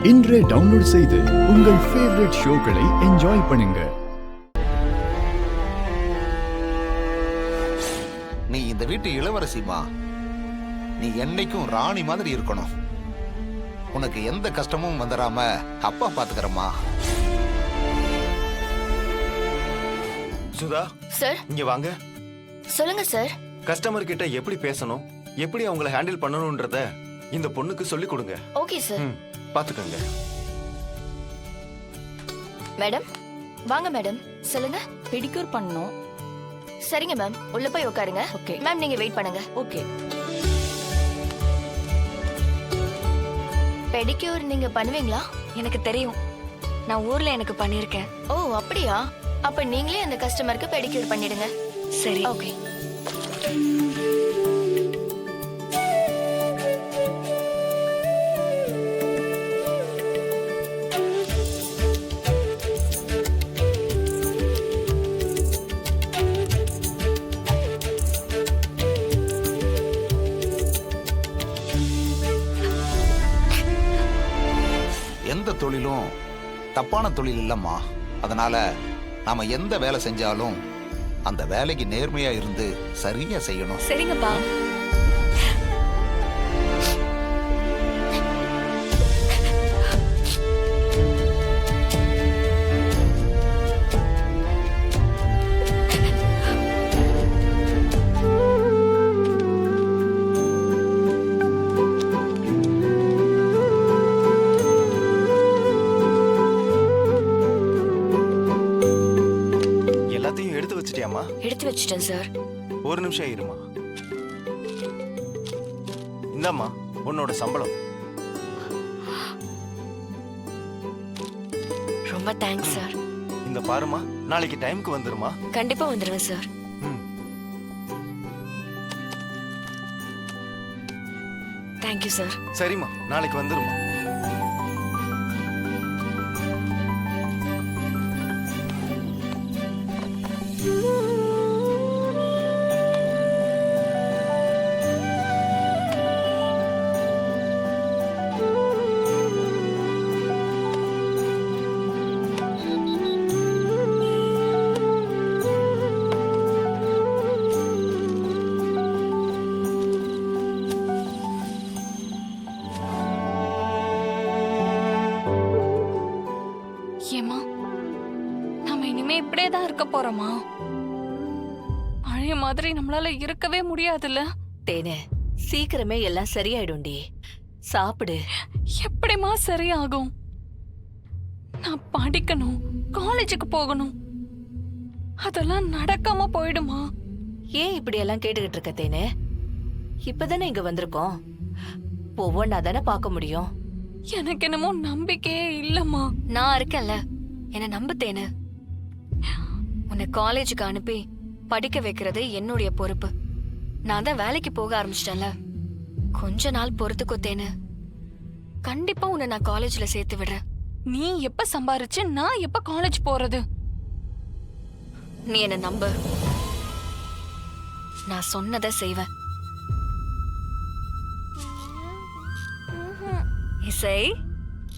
இன்றே டவுன்லோட் செய்து உங்கள் ஃபேவரட் ஷோக்களை என்ஜாய் பண்ணுங்க. நீ இந்த வீட்டு இளவரசிமா. நீ என்னைக்கும் ராணி மாதிரி இருக்கணும். உனக்கு எந்த கஷ்டமும் வந்துடாம அப்பா பாத்துக்கிறம்மா. சுதா சார், இங்க வாங்க. சொல்லுங்க சார். கஸ்டமர் கிட்ட எப்படி பேசணும், எப்படி அவங்கள ஹேண்டில் பண்ணணும்ன்றத இந்த பொண்ணுக்கு சொல்லி கொடுங்க. Okay sir. பாத்துக்கங்க. மேடம் வாங்க. மேடம் சொல்லுங்க. பெடிக்யூர் பண்ணனும். சரிங்க மேம், உள்ள போய் உட்காருங்க. ஓகே மேம், நீங்க வெயிட் பண்ணுங்க. ஓகே. பெடிக்யூர் நீங்க பண்ணுவீங்களா? எனக்கு தெரியும், நான் ஊர்ல எனக்கு பண்ணிருக்கேன். ஓ அப்படியா? அப்ப நீங்களே அந்த கஸ்டமருக்கு பெடிக்யூர் பண்ணிடுங்க. சரி. ஓகே. எந்த தொழிலும் தப்பான தொழில் இல்லம்மா. அதனால நாம எந்த வேலை செஞ்சாலும் அந்த வேலைக்கு நேர்மையா இருந்து சரியா செய்யணும். சரிங்கப்பா. எல்லாத்தையும் எடுத்து வச்சிட்டியாமா? எடுத்து வச்சிட்டேன் சார். ஒரு நிமிஷம் இருமா. இந்தாம்மா உன்னோட சம்பளம். ரொம்ப தேங்க்ஸ் சார். இந்த பாருமா, நாளைக்கு டைம்க்கு வந்துருமா? கண்டிப்பா வந்துடுவேன் சார். Thank you sir. சரிம்மா, நாளைக்கு வந்துருமா. ஏமா, நாம இனிமே இப்படியேதான் இருக்க போறோமா? பழைய மாதிரி நம்மளால இருக்கவே முடியாதுல்ல. தேனே, சீக்கிரமே எல்லாம் சரியாயிடும்டி. சாப்பிடு. எப்படிமா சரியாகும்? நான் படிக்கணும், காலேஜுக்கு போகணும். அதெல்லாம் நடக்காம போயிடுமா? ஏன் இப்படி எல்லாம் கேட்டுக்கிட்டு இருக்க தேனே? இப்பதானே இங்க வந்திருக்கோம். ஒவ்வொன்னா தானே பார்க்க முடியும். எனக்கு என்னமோ நம்பிக்கையே இல்லம்மா. நான் இருக்கேன்ல, என்ன நம்பு தேனு. உன்னை காலேஜுக்கு அனுப்பி படிக்க வைக்கிறது என்னுடைய பொறுப்பு. நான் தான் வேலைக்கு போக ஆரம்பிச்சிட்டேன்ல. கொஞ்ச நாள் பொறுத்துக்கோ தேனு. கண்டிப்பா உன்னை நான் காலேஜ்ல சேர்த்து விடுறேன். நீ எப்ப சம்பாரிச்சு நான் எப்ப காலேஜ் போறது? நீ என்ன நம்பு. நான் சொன்னதை செய்வேன். இசை,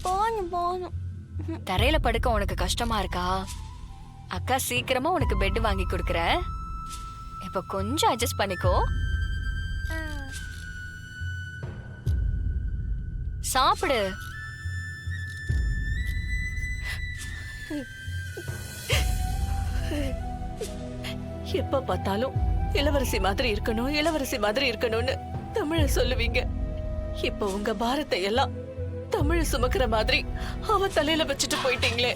போனும். தரையில படுக்க உனக்கு கஷ்டமா இருக்கா? அக்கா சீக்கிரமா உனக்கு பெட் வாங்கி கொடுக்கறேன். இப்ப கொஞ்சம் அட்ஜஸ்ட் பண்ணிக்கோ. சாப்பிடு. எப்ப பார்த்தாலும் இளவரசி மாதிரி இருக்கணும், இளவரசி மாதிரி இருக்கணும்னு தமிழ சொல்லுவீங்க. இப்ப உங்க பாரத்தை எல்லாம் தமிழ் சுமக்கிற மாதிரி அவ தலையில வச்சுட்டு போயிட்டீங்களே.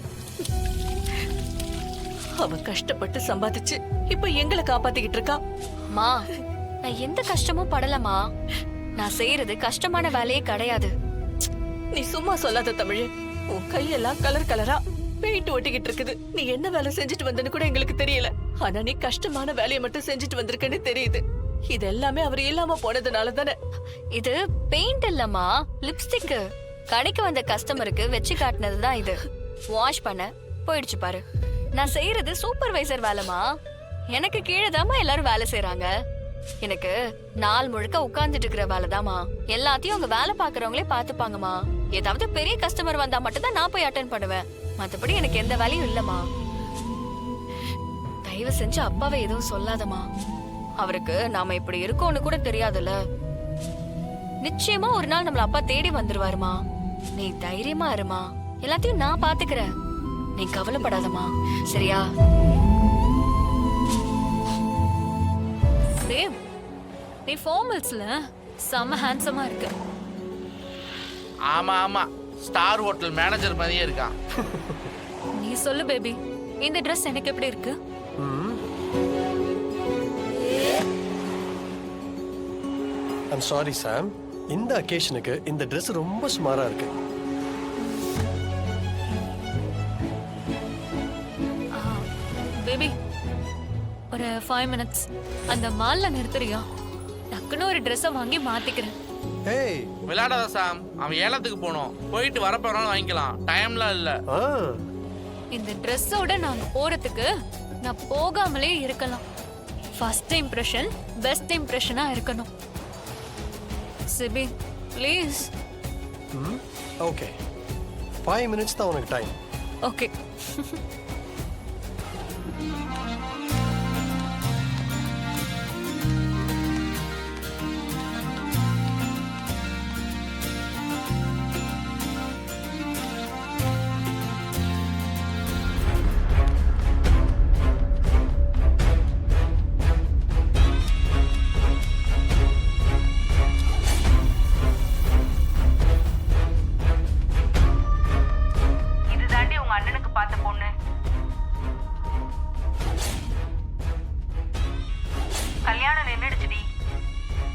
அவ கஷ்டப்பட்டு சம்பாதிச்சு இப்ப எங்களை காப்பாத்திக்கிட்டு இருக்கா. மா, நான் எந்த கஷ்டமும் படலமா. நான் செய்யறது கஷ்டமான வேலையே கிடையாது. நீ சும்மா சொல்லாத தமிழ். உன் கையெல்லாம் கலர் கலரா பெயிண்ட் ஒட்டிக்கிட்டு இருக்குது. நீ என்ன வேலை செஞ்சுட்டு வந்தன்னு கூட எங்களுக்கு தெரியல. ஆனா நீ கஷ்டமான வேலையை மட்டும் செஞ்சுட்டு வந்திருக்கன்னு தெரியுது. இது எல்லாமே அவர் இல்லாம போனதுனால தானே. இது பெயிண்ட் இல்லம்மா, லிப்ஸ்டிக். கடைக்கு வந்த கஸ்டமருக்கு வச்சு காட்டினதுதான் இது. வாஷ் பண்ண போயிடுச்சு பாரு. நான் செய்யறது சூப்பர்வைசர் வேலைமா. எனக்கு கீழே தாமா எல்லாரும் வேலை செய்யறாங்க. எனக்கு நாள் முழுக்க உட்கார்ந்துட்டு இருக்கிற வேலைதாமா. எல்லாத்தையும் உங்க வேலை பாக்குறவங்களே பாத்துப்பாங்கம்மா. ஏதாவது பெரிய கஸ்டமர் வந்தா மட்டும்தான் நான் போய் அட்டென்ட் பண்ணுவேன். மத்தபடி எனக்கு எந்த வேலையும் இல்லம்மா. தயவு செஞ்சு அப்பாவை எதுவும் சொல்லாதம்மா. அவருக்கு நாம இப்படி இருக்கோம்னு கூட தெரியாதுல்ல. நிச்சயமா ஒரு நாள் நம்மள அப்பா தேடி வந்துருவாருமா. நீ தைரியமா இருமா. எல்லாத்தையும் நான் பாத்துக்கிறேன். நீ கவலைப்படாதம்மா, சரியா? தேவ், நீ ஃபார்மல்ஸ்ல செம்ம ஹேண்ட்ஸமா இருக்க. ஆமா ஆமா, ஸ்டார் ஹோட்டல் மேனேஜர் மாதிரியே இருக்கான். நீ சொல்லு பேபி, இந்த Dress எனக்கு எப்படி இருக்கு? ஐம் சாரி சாம், இந்த அக்கேஷனுக்கு இந்த Dress ரொம்ப சுமாரா இருக்கு. பேபி, ஒரு 5 மினிட்ஸ் அந்த மால்ல நிறுத்துறியா? டக்குன்னு ஒரு Dress வாங்கி மாத்திக்கிறேன். ஏய், விளையாடாத சாம், அவன் ஏலத்துக்கு போனோம். போயிட்டு வரப்போறாலும் வாங்கிக்கலாம், டைம்லாம் இல்ல. ஆ, இந்த Dress-ஓட நாங்க போறதுக்கு நான் போகாமலே இருக்கலாம். ஃபர்ஸ்ட் இம்ப்ரெஷன் பெஸ்ட் இம்ப்ரெஷனா இருக்கணும். CP please. ஓகே, 5 மினிட்ஸ் தான் உனக்கு டைம். ஓகே. இதுதாண்டி உங்க அண்ணனுக்கு பார்த்த பொண்ணு. கல்யாணம் நின்னுடுச்சுடி.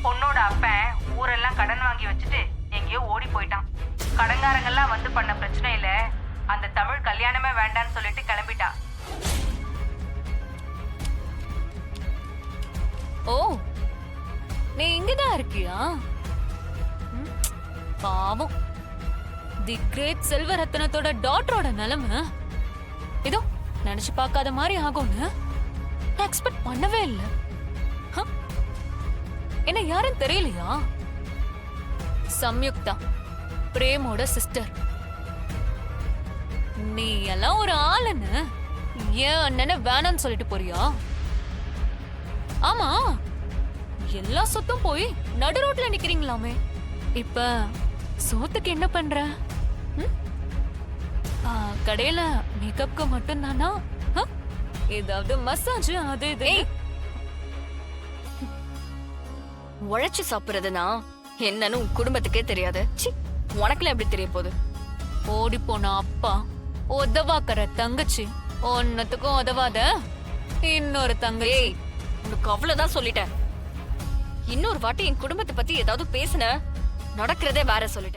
பொண்ணோட அப்பன் ஊரெல்லாம் கடன் வாங்கி வச்சுட்டு எங்கேயோ ஓடி போயிட்டான். கடன்காரங்கெல்லாம் வந்து பண்ண பிரச்சனையில அந்த தமிழ் கல்யாணமே வேண்டான்னு சொல்லிட்டு கிளம்பிட்டா. ஓ, நீ இங்கதான் இருக்கியா? ம், பாவம். தி கிரேட் செல்வரத்னத்தோட டாட்டரோட நிலைமை இதோ நினைச்சு பார்க்காத மாதிரி ஆகும்னு நான் எக்ஸ்பெக்ட் பண்ணவே இல்லை. என்ன யாரும் தெரியலையா? சம்யுக்தா, பிரேமோட சிஸ்டர். நீ எல்லாம் ஒரு ஆளுன்னு ஏன் அண்ணனை வேணான்னு சொல்லிட்டு போறியா? ஆமா, எல்லா சொத்தும் போய் நடு ரோட்ல நிக்கிறீங்களாமே. இப்ப சோத்துக்கு என்ன பண்ற? ம்? கடையில மேக்கப்க்கு மட்டும் தானா? ஏதாவது மசாஜ் அது இது? உழைச்சு சாப்பிடுறதுனா என்னன்னு உன் குடும்பத்துக்கே தெரியாது. சி, உனக்குலாம் எப்படி தெரிய போகுது? ஓடி போன அப்பா, உதவாக்கற தங்கச்சி, ஒன்னத்துக்கும் உதவாத இன்னொரு தங்கச்சி. ஏய், உனக்கு அவ்வளவுதான் சொல்லிட்டேன். இன்னொரு வாட்டி என் குடும்பத்தை பத்தி ஏதாவது பேசுன நடக்கிறதே வேற சொல்லிட்டேன்.